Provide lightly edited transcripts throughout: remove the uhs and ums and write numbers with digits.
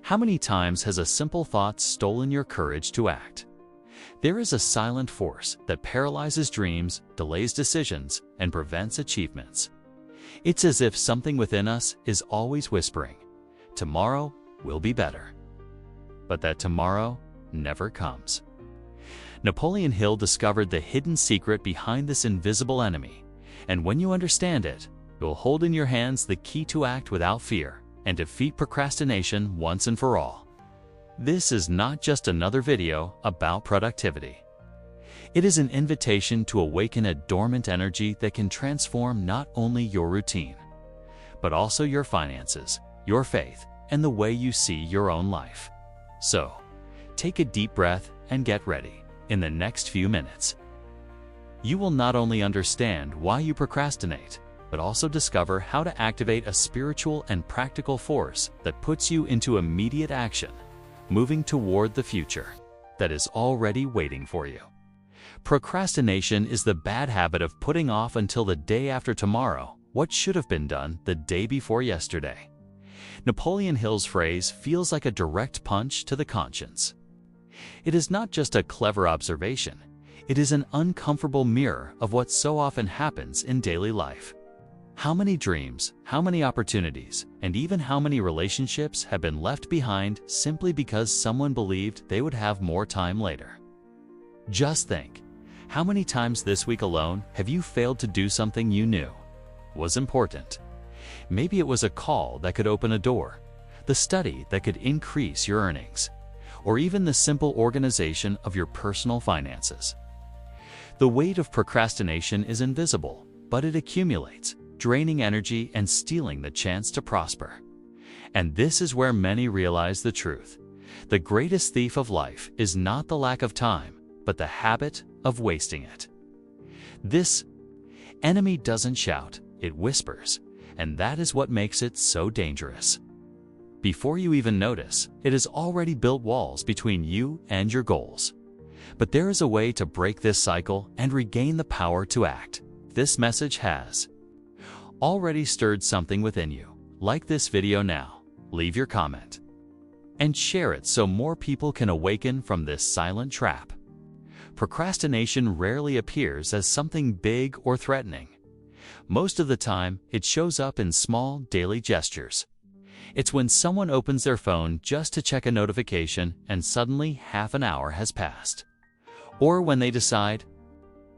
How many times has a simple thought stolen your courage to act? There is a silent force that paralyzes dreams, delays decisions, and prevents achievements. It's as if something within us is always whispering, "Tomorrow will be better." But that tomorrow never comes. Napoleon Hill discovered the hidden secret behind this invisible enemy, and when you understand it, you'll hold in your hands the key to act without fear and defeat procrastination once and for all. This is not just another video about productivity. It is an invitation to awaken a dormant energy that can transform not only your routine, but also your finances, your faith, and the way you see your own life. So, take a deep breath and get ready. In the next few minutes, you will not only understand why you procrastinate, but also discover how to activate a spiritual and practical force that puts you into immediate action, moving toward the future that is already waiting for you. Procrastination is the bad habit of putting off until the day after tomorrow what should have been done the day before yesterday. Napoleon Hill's phrase feels like a direct punch to the conscience. It is not just a clever observation, it is an uncomfortable mirror of what so often happens in daily life. How many dreams, how many opportunities, and even how many relationships have been left behind simply because someone believed they would have more time later? Just think, how many times this week alone have you failed to do something you knew was important? Maybe it was a call that could open a door, the study that could increase your earnings, or even the simple organization of your personal finances. The weight of procrastination is invisible, but it accumulates, draining energy and stealing the chance to prosper. And this is where many realize the truth. The greatest thief of life is not the lack of time, but the habit of wasting it. This enemy doesn't shout, it whispers, and that is what makes it so dangerous. Before you even notice, it has already built walls between you and your goals. But there is a way to break this cycle and regain the power to act. This message has already stirred something within you. Like this video now, leave your comment, and share it so more people can awaken from this silent trap. Procrastination rarely appears as something big or threatening. Most of the time, it shows up in small daily gestures. It's when someone opens their phone just to check a notification and suddenly half an hour has passed. Or when they decide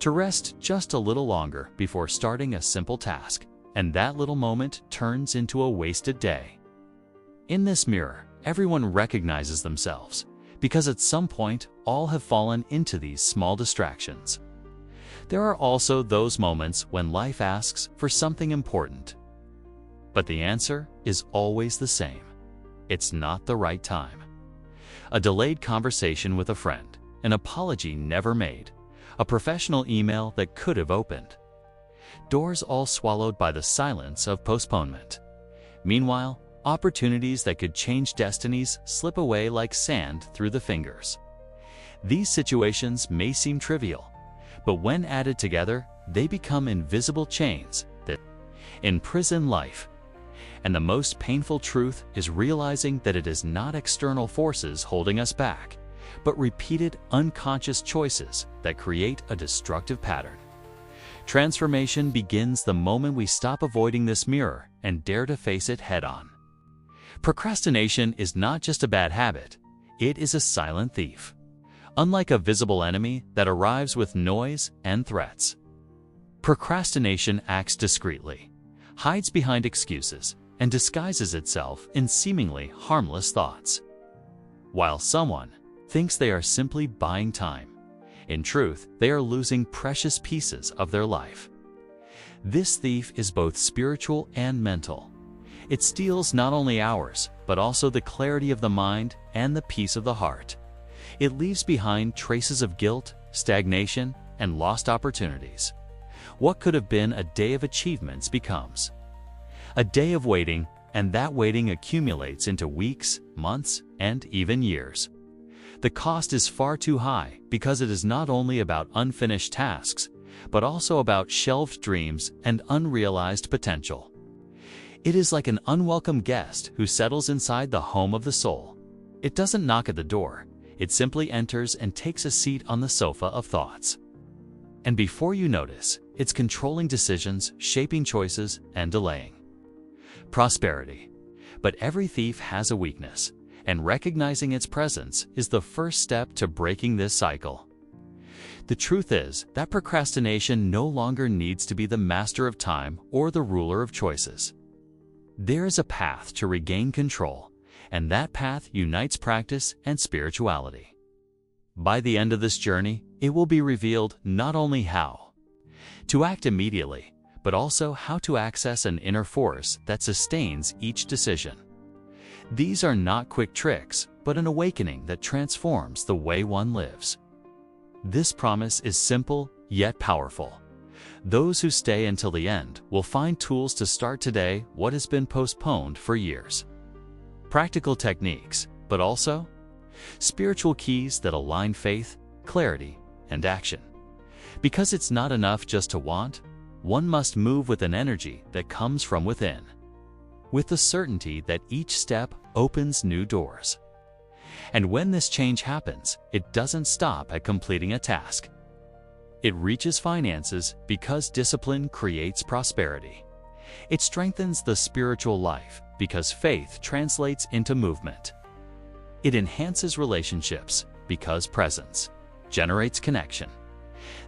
to rest just a little longer before starting a simple task, and that little moment turns into a wasted day. In this mirror, everyone recognizes themselves, because at some point, all have fallen into these small distractions. There are also those moments when life asks for something important, but the answer is always the same. It's not the right time. A delayed conversation with a friend, an apology never made, a professional email that could have opened. Doors all swallowed by the silence of postponement. Meanwhile, opportunities that could change destinies slip away like sand through the fingers. These situations may seem trivial, but when added together, they become invisible chains that imprison life. And the most painful truth is realizing that it is not external forces holding us back, but repeated unconscious choices that create a destructive pattern. Transformation begins the moment we stop avoiding this mirror and dare to face it head-on. Procrastination is not just a bad habit, it is a silent thief. Unlike a visible enemy that arrives with noise and threats, procrastination acts discreetly, hides behind excuses, and disguises itself in seemingly harmless thoughts. While someone thinks they are simply buying time, in truth, they are losing precious pieces of their life. This thief is both spiritual and mental. It steals not only hours, but also the clarity of the mind and the peace of the heart. It leaves behind traces of guilt, stagnation, and lost opportunities. What could have been a day of achievements becomes a day of waiting, and that waiting accumulates into weeks, months, and even years. The cost is far too high because it is not only about unfinished tasks, but also about shelved dreams and unrealized potential. It is like an unwelcome guest who settles inside the home of the soul, It doesn't knock at the door, it simply enters and takes a seat on the sofa of thoughts. And before you notice, it's controlling decisions, shaping choices, and delaying. Prosperity. But every thief has a weakness, and recognizing its presence is the first step to breaking this cycle. The truth is that procrastination no longer needs to be the master of time or the ruler of choices. There is a path to regain control, and that path unites practice and spirituality. By the end of this journey, it will be revealed not only how to act immediately, but also how to access an inner force that sustains each decision. These are not quick tricks, but an awakening that transforms the way one lives. This promise is simple yet powerful. Those who stay until the end will find tools to start today what has been postponed for years. Practical techniques, but also spiritual keys that align faith, clarity, and action. Because it's not enough just to want, one must move with an energy that comes from within, with the certainty that each step opens new doors. And when this change happens, it doesn't stop at completing a task. It reaches finances because discipline creates prosperity. It strengthens the spiritual life because faith translates into movement. It enhances relationships because presence generates connection.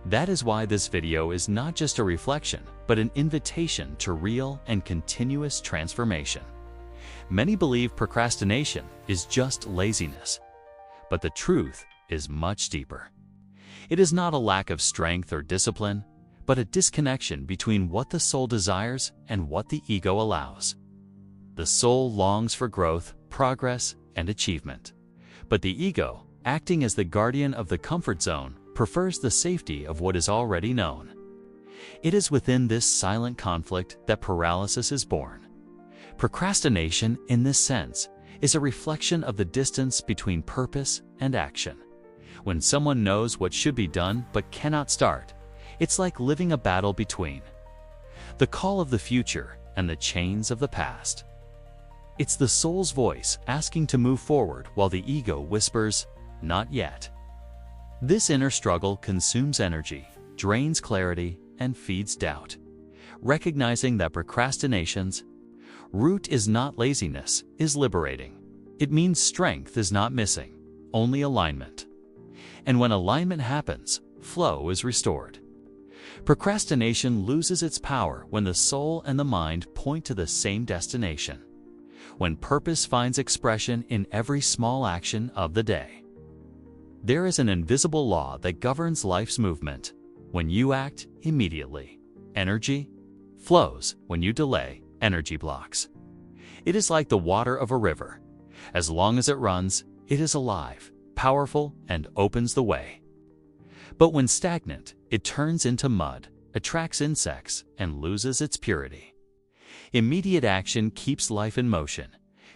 That is why this video is not just a reflection, but an invitation to real and continuous transformation. Many believe procrastination is just laziness, but the truth is much deeper. It is not a lack of strength or discipline, but a disconnection between what the soul desires and what the ego allows. The soul longs for growth, progress, and achievement, but the ego, acting as the guardian of the comfort zone, prefers the safety of what is already known. It is within this silent conflict that paralysis is born. Procrastination, in this sense, is a reflection of the distance between purpose and action. When someone knows what should be done but cannot start, it's like living a battle between the call of the future and the chains of the past. It's the soul's voice asking to move forward while the ego whispers, "Not yet." This inner struggle consumes energy, drains clarity, and feeds doubt. Recognizing that procrastination's root is not laziness is liberating. It means strength is not missing, only alignment. And when alignment happens, flow is restored. Procrastination loses its power when the soul and the mind point to the same destination, when purpose finds expression in every small action of the day. There is an invisible law that governs life's movement. When you act immediately, energy flows. When you delay, energy blocks. It is like the water of a river. As long as it runs, it is alive, powerful, and opens the way. But when stagnant, it turns into mud, attracts insects, and loses its purity. Immediate action keeps life in motion,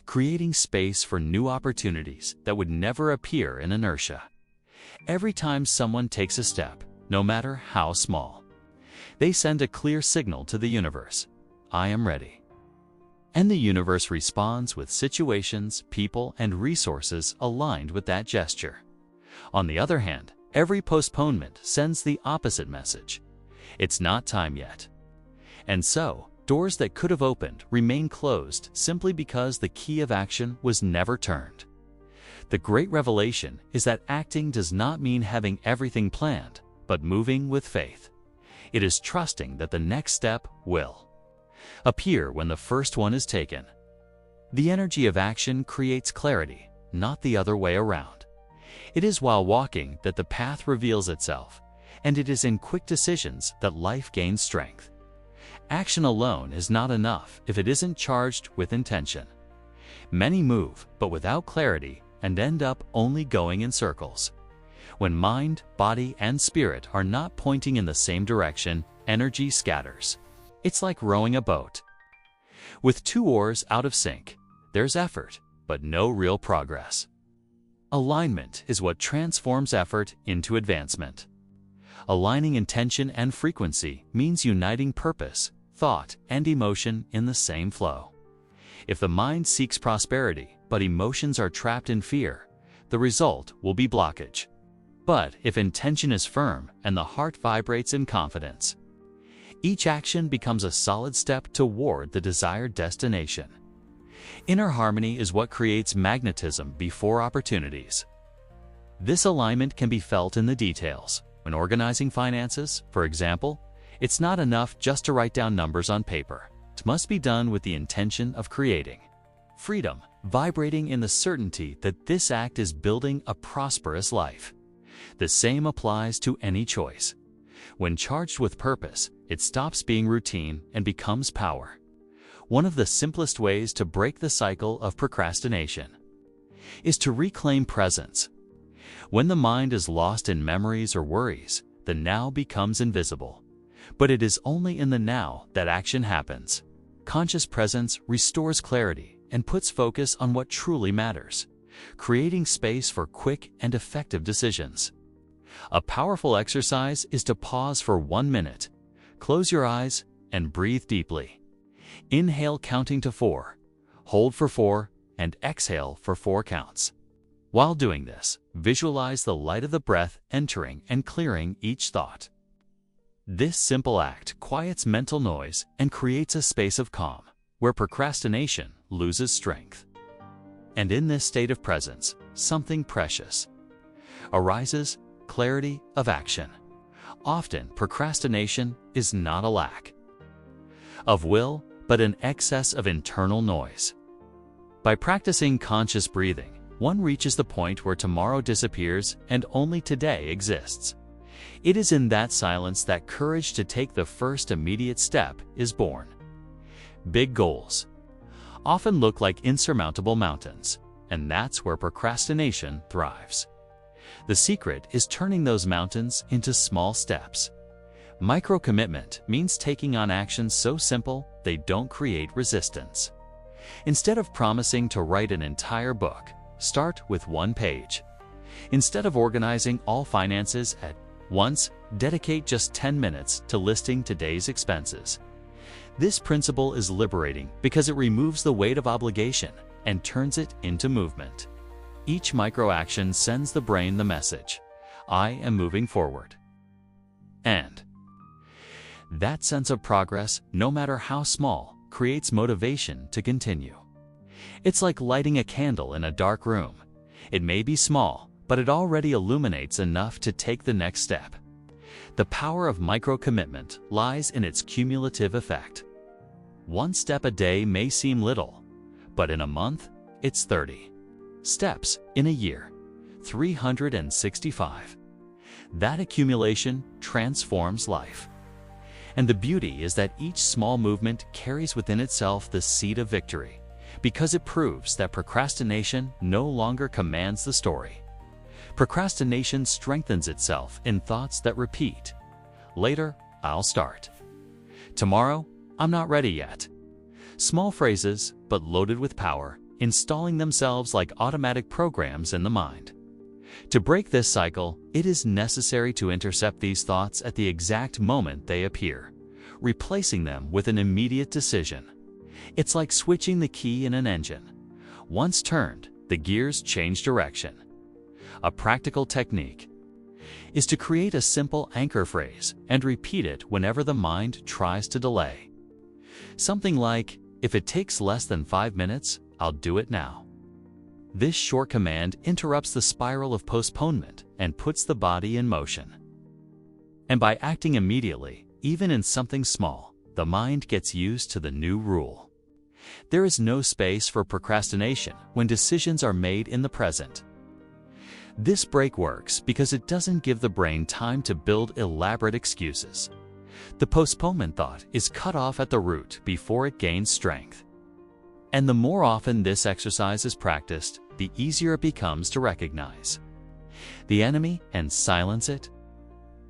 creating space for new opportunities that would never appear in inertia. Every time someone takes a step, no matter how small, they send a clear signal to the universe: I am ready. And the universe responds with situations, people, and resources aligned with that gesture. On the other hand, every postponement sends the opposite message: it's not time yet. And so, doors that could have opened remain closed simply because the key of action was never turned. The great revelation is that acting does not mean having everything planned, but moving with faith. It is trusting that the next step will appear when the first one is taken. The energy of action creates clarity, not the other way around. It is while walking that the path reveals itself, and it is in quick decisions that life gains strength. Action alone is not enough if it isn't charged with intention. Many move, but without clarity, and end up only going in circles. When mind, body, and spirit are not pointing in the same direction, energy scatters. It's like rowing a boat. With two oars out of sync, there's effort, but no real progress. Alignment is what transforms effort into advancement. Aligning intention and frequency means uniting purpose, thought, and emotion in the same flow. If the mind seeks prosperity, but emotions are trapped in fear, the result will be blockage. But if intention is firm and the heart vibrates in confidence, each action becomes a solid step toward the desired destination. Inner harmony is what creates magnetism before opportunities. This alignment can be felt in the details. When organizing finances, for example, it's not enough just to write down numbers on paper. It must be done with the intention of creating freedom, vibrating in the certainty that this act is building a prosperous life. The same applies to any choice. When charged with purpose, it stops being routine and becomes power. One of the simplest ways to break the cycle of procrastination is to reclaim presence. When the mind is lost in memories or worries, the now becomes invisible. But it is only in the now that action happens. Conscious presence restores clarity and puts focus on what truly matters, creating space for quick and effective decisions. A powerful exercise is to pause for 1 minute, close your eyes, and breathe deeply. Inhale counting to 4, hold for 4, and exhale for 4 counts. While doing this, visualize the light of the breath entering and clearing each thought. This simple act quiets mental noise and creates a space of calm, where procrastination loses strength. And in this state of presence, something precious arises: clarity of action. Often, procrastination is not a lack of will, but an excess of internal noise. By practicing conscious breathing, one reaches the point where tomorrow disappears and only today exists. It is in that silence that courage to take the first immediate step is born. Big goals often look like insurmountable mountains, and that's where procrastination thrives. The secret is turning those mountains into small steps. Micro-commitment means taking on actions so simple they don't create resistance. Instead of promising to write an entire book, start with 1 page. Instead of organizing all finances at once, dedicate just 10 minutes to listing today's expenses. This principle is liberating because it removes the weight of obligation and turns it into movement. Each micro-action sends the brain the message, I am moving forward. And that sense of progress, no matter how small, creates motivation to continue. It's like lighting a candle in a dark room. It may be small, but it already illuminates enough to take the next step. The power of micro-commitment lies in its cumulative effect. 1 step a day may seem little, but in a month, it's 30 steps. In a year, 365. That accumulation transforms life. And the beauty is that each small movement carries within itself the seed of victory, because it proves that procrastination no longer commands the story. Procrastination strengthens itself in thoughts that repeat. Later, I'll start. Tomorrow, I'm not ready yet. Small phrases, but loaded with power, installing themselves like automatic programs in the mind. To break this cycle, it is necessary to intercept these thoughts at the exact moment they appear, replacing them with an immediate decision. It's like switching the key in an engine. Once turned, the gears change direction. A practical technique is to create a simple anchor phrase and repeat it whenever the mind tries to delay. Something like, if it takes less than 5 minutes, I'll do it now. This short command interrupts the spiral of postponement and puts the body in motion. And by acting immediately, even in something small, the mind gets used to the new rule. There is no space for procrastination when decisions are made in the present. This break works because it doesn't give the brain time to build elaborate excuses. The postponement thought is cut off at the root before it gains strength. And the more often this exercise is practiced, the easier it becomes to recognize the enemy and silence it.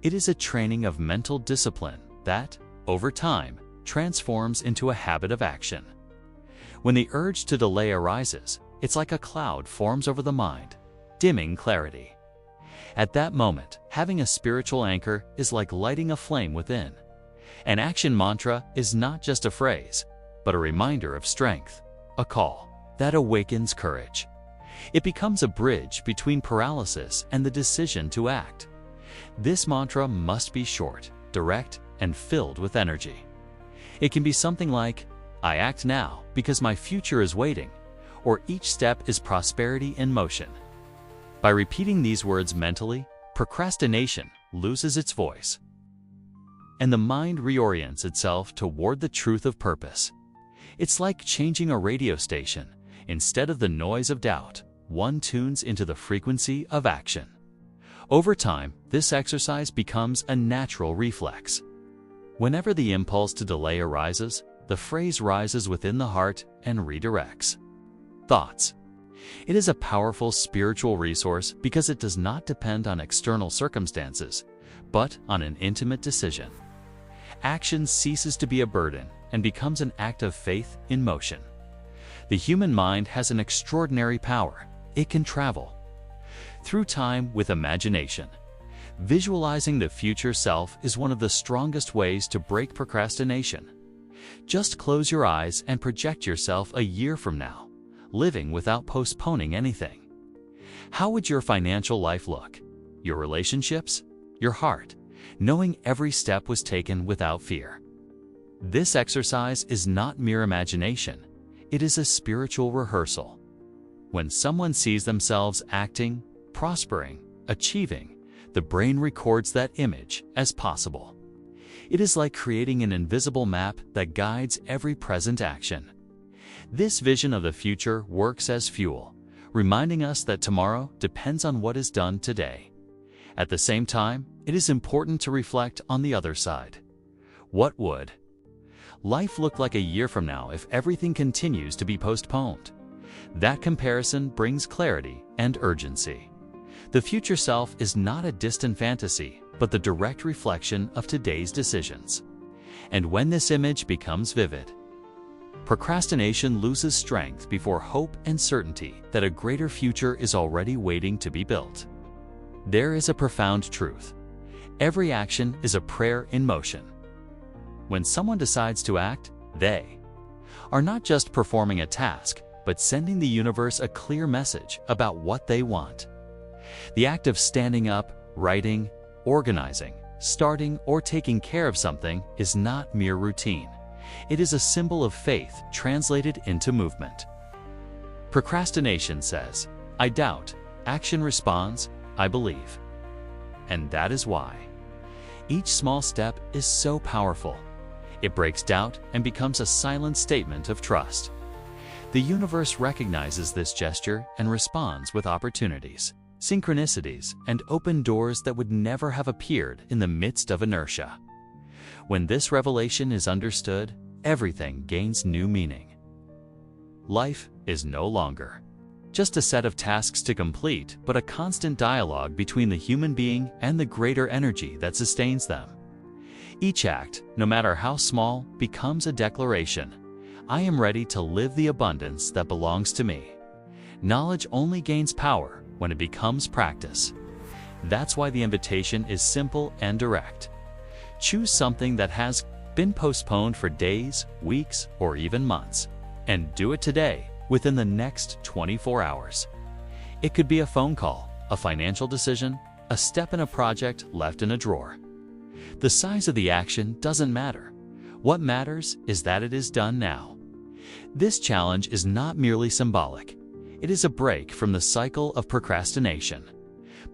It is a training of mental discipline that, over time, transforms into a habit of action. When the urge to delay arises, it's like a cloud forms over the mind, dimming clarity. At that moment, having a spiritual anchor is like lighting a flame within. An action mantra is not just a phrase, but a reminder of strength, a call that awakens courage. It becomes a bridge between paralysis and the decision to act. This mantra must be short, direct, and filled with energy. It can be something like, "I act now because my future is waiting," or "Each step is prosperity in motion." By repeating these words mentally, procrastination loses its voice, and the mind reorients itself toward the truth of purpose. It's like changing a radio station. Instead of the noise of doubt, one tunes into the frequency of action. Over time, this exercise becomes a natural reflex. Whenever the impulse to delay arises, the phrase rises within the heart and redirects. Thoughts. It is a powerful spiritual resource because it does not depend on external circumstances, but on an intimate decision. Action ceases to be a burden and becomes an act of faith in motion. The human mind has an extraordinary power. It can travel through time with imagination. Visualizing the future self is one of the strongest ways to break procrastination. Just close your eyes and project yourself a year from now, living without postponing anything. How would your financial life look? Your relationships? Your heart? Knowing every step was taken without fear. This exercise is not mere imagination. It is a spiritual rehearsal. When someone sees themselves acting, prospering, achieving, the brain records that image as possible. It is like creating an invisible map that guides every present action. This vision of the future works as fuel, reminding us that tomorrow depends on what is done today. At the same time, it is important to reflect on the other side. What would life look like a year from now if everything continues to be postponed? That comparison brings clarity and urgency. The future self is not a distant fantasy, but the direct reflection of today's decisions. And when this image becomes vivid, procrastination loses strength before hope and certainty that a greater future is already waiting to be built. There is a profound truth. Every action is a prayer in motion. When someone decides to act, they are not just performing a task, but sending the universe a clear message about what they want. The act of standing up, writing, organizing, starting, or taking care of something is not mere routine. It is a symbol of faith translated into movement. Procrastination says, "I doubt." Action responds, "I believe." And that is why each small step is so powerful. It breaks doubt and becomes a silent statement of trust. The universe recognizes this gesture and responds with opportunities, synchronicities, and open doors that would never have appeared in the midst of inertia. When this revelation is understood, everything gains new meaning. Life is no longer just a set of tasks to complete, but a constant dialogue between the human being and the greater energy that sustains them. Each act, no matter how small, becomes a declaration. I am ready to live the abundance that belongs to me. Knowledge only gains power when it becomes practice. That's why the invitation is simple and direct. Choose something that has been postponed for days, weeks, or even months, and do it today within the next 24 hours. It could be a phone call, a financial decision, a step in a project left in a drawer. The size of the action doesn't matter. What matters is that it is done now. This challenge is not merely symbolic. It is a break from the cycle of procrastination.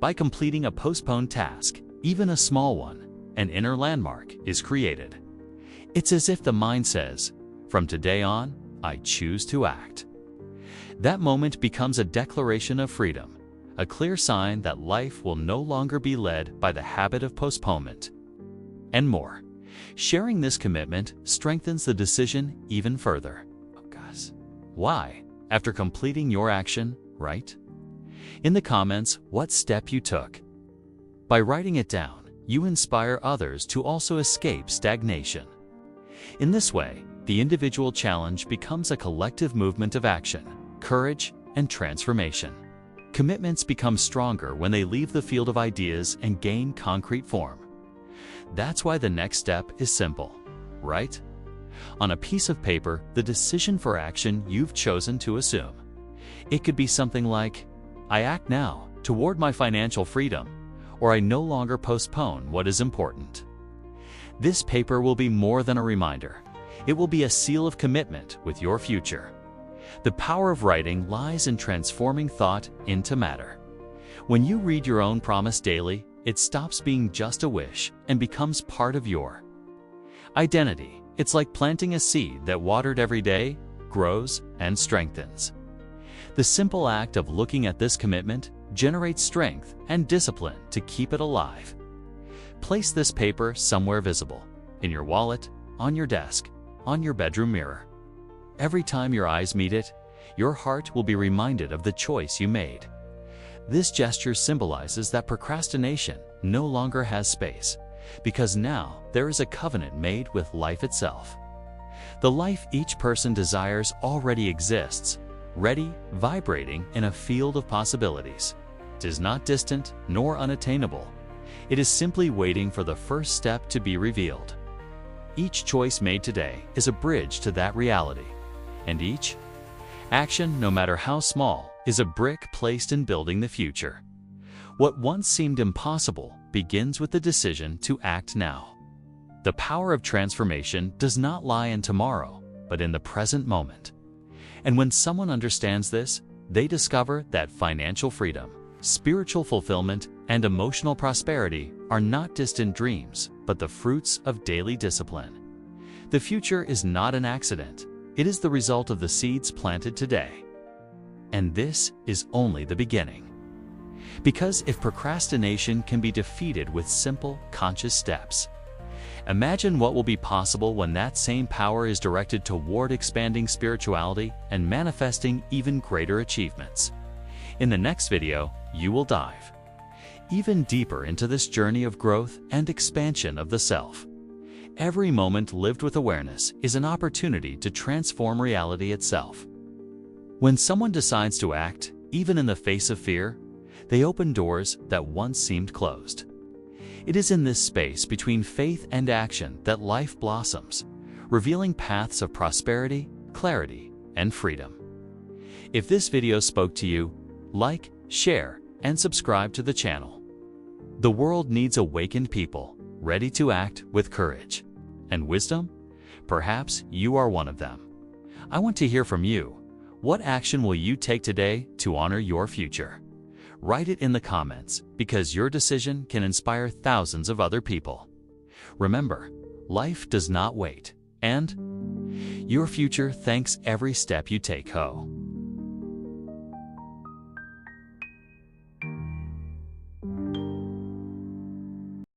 By completing a postponed task, even a small one, an inner landmark is created. It's as if the mind says, "From today on, I choose to act." That moment becomes a declaration of freedom, a clear sign that life will no longer be led by the habit of postponement. And more. Sharing this commitment strengthens the decision even further. Oh gosh. Why? After completing your action, write in the comments what step you took. By writing it down, you inspire others to also escape stagnation. In this way, the individual challenge becomes a collective movement of action, courage, and transformation. Commitments become stronger when they leave the field of ideas and gain concrete form. That's why the next step is simple. Write, On a piece of paper, the decision for action you've chosen to assume. It could be something like, I act now toward my financial freedom, or I no longer postpone what is important. This paper will be more than a reminder. It will be a seal of commitment with your future. The power of writing lies in transforming thought into matter. When you read your own promise daily, it stops being just a wish and becomes part of your identity. It's like planting a seed that, watered every day, grows and strengthens. The simple act of looking at this commitment generates strength and discipline to keep it alive. Place this paper somewhere visible, in your wallet, on your desk, on your bedroom mirror. Every time your eyes meet it, your heart will be reminded of the choice you made. This gesture symbolizes that procrastination no longer has space, because now there is a covenant made with life itself. The life each person desires already exists, ready, vibrating in a field of possibilities. It is not distant nor unattainable. It is simply waiting for the first step to be revealed. Each choice made today is a bridge to that reality, and each action, no matter how small, is a brick placed in building the future. What once seemed impossible begins with the decision to act now. The power of transformation does not lie in tomorrow, but in the present moment. And when someone understands this, they discover that financial freedom, spiritual fulfillment, and emotional prosperity are not distant dreams, but the fruits of daily discipline. The future is not an accident. It is the result of the seeds planted today. And this is only the beginning. Because if procrastination can be defeated with simple, conscious steps, imagine what will be possible when that same power is directed toward expanding spirituality and manifesting even greater achievements. In the next video, you will dive even deeper into this journey of growth and expansion of the self. Every moment lived with awareness is an opportunity to transform reality itself. When someone decides to act, even in the face of fear, they open doors that once seemed closed. It is in this space between faith and action that life blossoms, revealing paths of prosperity, clarity, and freedom. If this video spoke to you, like, share, and subscribe to the channel. The world needs awakened people, ready to act with courage and wisdom. Perhaps you are one of them. I want to hear from you. What action will you take today to honor your future? Write it in the comments, because your decision can inspire thousands of other people. Remember, life does not wait, and your future thanks every step you take.